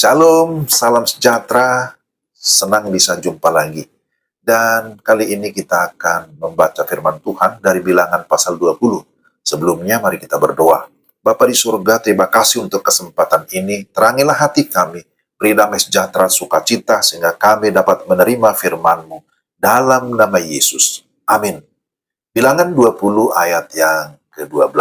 Shalom, salam sejahtera, senang bisa jumpa lagi. Dan kali ini kita akan membaca firman Tuhan dari Bilangan pasal 20. Sebelumnya mari kita berdoa. Bapa di surga, terima kasih untuk kesempatan ini. Terangilah hati kami, beri damai sejahtera sukacita sehingga kami dapat menerima firman-Mu dalam nama Yesus. Amin. Bilangan 20 ayat yang ke-12.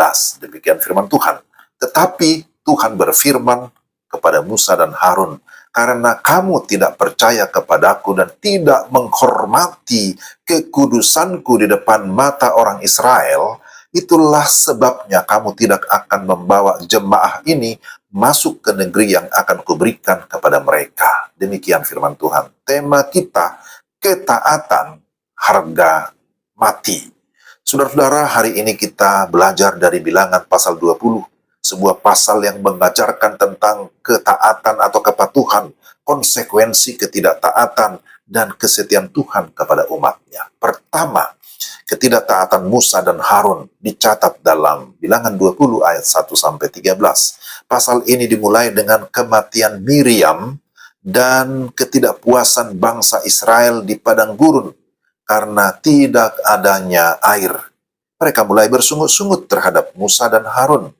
Demikian firman Tuhan. Tetapi Tuhan berfirman kepada Musa dan Harun, karena kamu tidak percaya kepadaku dan tidak menghormati kekudusanku di depan mata orang Israel, itulah sebabnya kamu tidak akan membawa jemaah ini masuk ke negeri yang akan kuberikan kepada mereka. Demikian firman Tuhan. Tema kita, ketaatan harga mati. Saudara-saudara, hari ini kita belajar dari Bilangan pasal 20. Sebuah pasal yang mengajarkan tentang ketaatan atau kepatuhan, konsekuensi ketidaktaatan, dan kesetiaan Tuhan kepada umatnya. Pertama, ketidaktaatan Musa dan Harun dicatat dalam Bilangan 20 ayat 1-13. Pasal ini dimulai dengan kematian Miriam dan ketidakpuasan bangsa Israel di padang gurun karena tidak adanya air. Mereka mulai bersungut-sungut terhadap Musa dan Harun.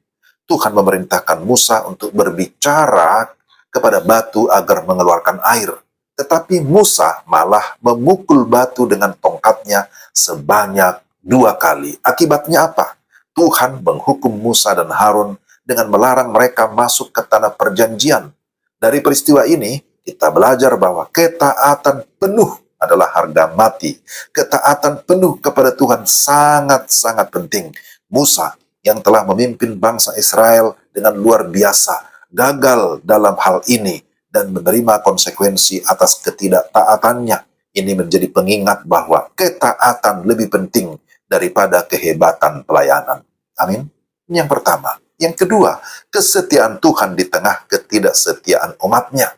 Tuhan memerintahkan Musa untuk berbicara kepada batu agar mengeluarkan air. Tetapi Musa malah memukul batu dengan tongkatnya sebanyak 2 kali. Akibatnya apa? Tuhan menghukum Musa dan Harun dengan melarang mereka masuk ke tanah perjanjian. Dari peristiwa ini, kita belajar bahwa ketaatan penuh adalah harga mati. Ketaatan penuh kepada Tuhan sangat-sangat penting. Musa yang telah memimpin bangsa Israel dengan luar biasa, gagal dalam hal ini dan menerima konsekuensi atas ketidaktaatannya. Ini menjadi pengingat bahwa ketaatan lebih penting daripada kehebatan pelayanan. Amin. Ini yang pertama. Yang kedua, kesetiaan Tuhan di tengah ketidaksetiaan umatnya.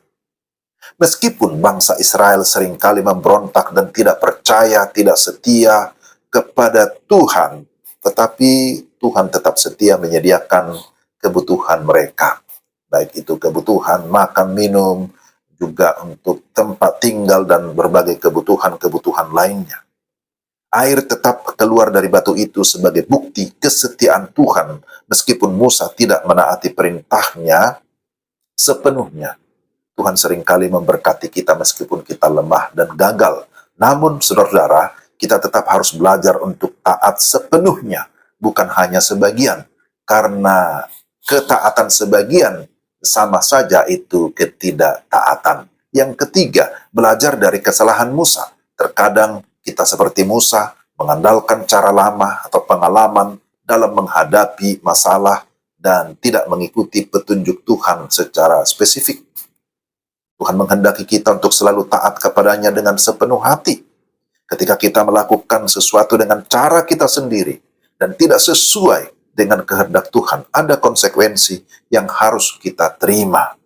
Meskipun bangsa Israel seringkali memberontak dan tidak percaya, tidak setia kepada Tuhan, tetapi Tuhan tetap setia menyediakan kebutuhan mereka. Baik itu kebutuhan makan, minum, juga untuk tempat tinggal dan berbagai kebutuhan-kebutuhan lainnya. Air tetap keluar dari batu itu sebagai bukti kesetiaan Tuhan, meskipun Musa tidak menaati perintahnya sepenuhnya. Tuhan seringkali memberkati kita meskipun kita lemah dan gagal. Namun, saudara-saudara, kita tetap harus belajar untuk taat sepenuhnya, bukan hanya sebagian. Karena ketaatan sebagian sama saja itu ketidaktaatan. Yang ketiga, belajar dari kesalahan Musa. Terkadang kita seperti Musa, mengandalkan cara lama atau pengalaman dalam menghadapi masalah dan tidak mengikuti petunjuk Tuhan secara spesifik. Tuhan menghendaki kita untuk selalu taat kepadanya dengan sepenuh hati. Ketika kita melakukan sesuatu dengan cara kita sendiri dan tidak sesuai dengan kehendak Tuhan, ada konsekuensi yang harus kita terima.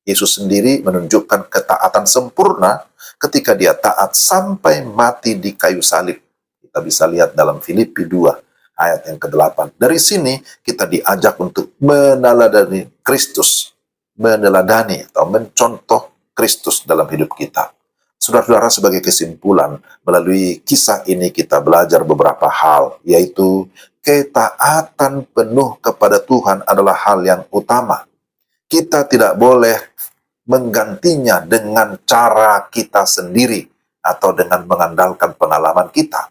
Yesus sendiri menunjukkan ketaatan sempurna ketika dia taat sampai mati di kayu salib. Kita bisa lihat dalam Filipi 2 ayat yang ke-8. Dari sini kita diajak untuk meneladani Kristus, meneladani atau mencontoh Kristus dalam hidup kita. Saudara-saudara, sebagai kesimpulan, melalui kisah ini kita belajar beberapa hal, yaitu ketaatan penuh kepada Tuhan adalah hal yang utama. Kita tidak boleh menggantinya dengan cara kita sendiri atau dengan mengandalkan pengalaman kita.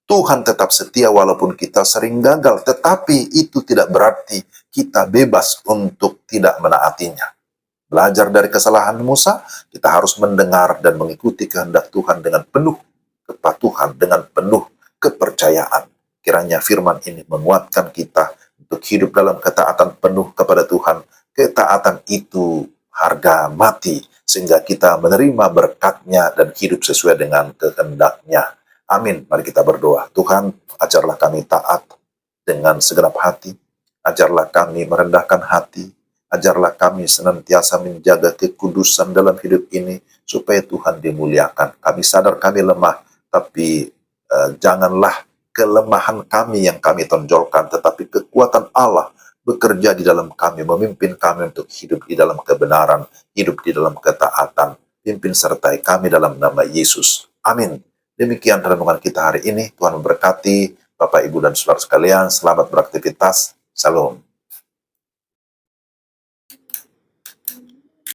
Tuhan tetap setia walaupun kita sering gagal, tetapi itu tidak berarti kita bebas untuk tidak menaatinya. Belajar dari kesalahan Musa, kita harus mendengar dan mengikuti kehendak Tuhan dengan penuh kepatuhan, dengan penuh kepercayaan. Kiranya firman ini menguatkan kita untuk hidup dalam ketaatan penuh kepada Tuhan. Ketaatan itu harga mati, sehingga kita menerima berkat-Nya dan hidup sesuai dengan kehendak-Nya. Amin. Mari kita berdoa. Tuhan, ajarlah kami taat dengan segenap hati. Ajarlah kami merendahkan hati. Ajarlah kami senantiasa menjaga kekudusan dalam hidup ini, supaya Tuhan dimuliakan. Kami sadar kami lemah, tapi janganlah kelemahan kami yang kami tonjolkan, tetapi kekuatan Allah bekerja di dalam kami, memimpin kami untuk hidup di dalam kebenaran, hidup di dalam ketaatan, pimpin sertai kami dalam nama Yesus. Amin. Demikian renungan kita hari ini. Tuhan memberkati Bapak, Ibu, dan Saudara sekalian. Selamat beraktivitas. Salam.